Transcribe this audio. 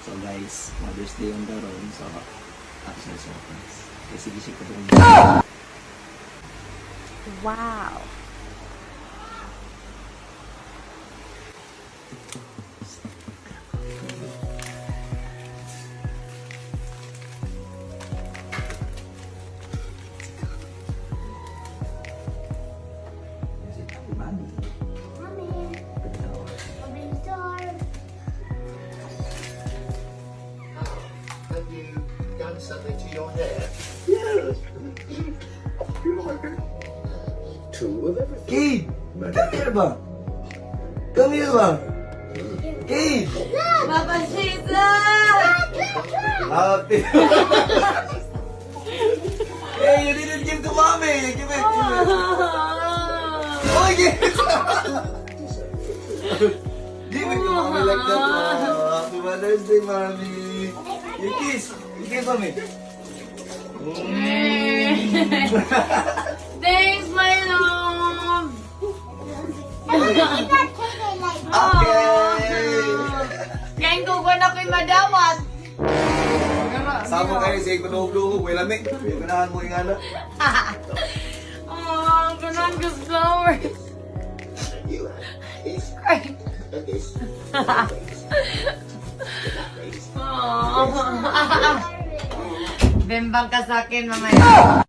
So guys, Mother's Day on daron. So, actual surprise. Kasi gisip ko itong Wow. Mami. Mommy, open the door. Have you done something to your hair? Yes! Two of everything. Kate! Come here ba? Come here ba? Kate! Papa Jesus! Happy! Hey, you didn't give to mommy! Give it! Oh, give it! Give it to mommy like that. Wow. Happy Mother's Day, mommy! You kiss! You kiss mommy! Thanks, my love! Okay! Kain ko na ko'y madawat. Sama kayo sa ikunog-lugog. May lamig. May ganahan mo yung ano. Oh, ganun ka flower. You have this Right. and this. Oh. Bimbang ka sa akin, mamaya.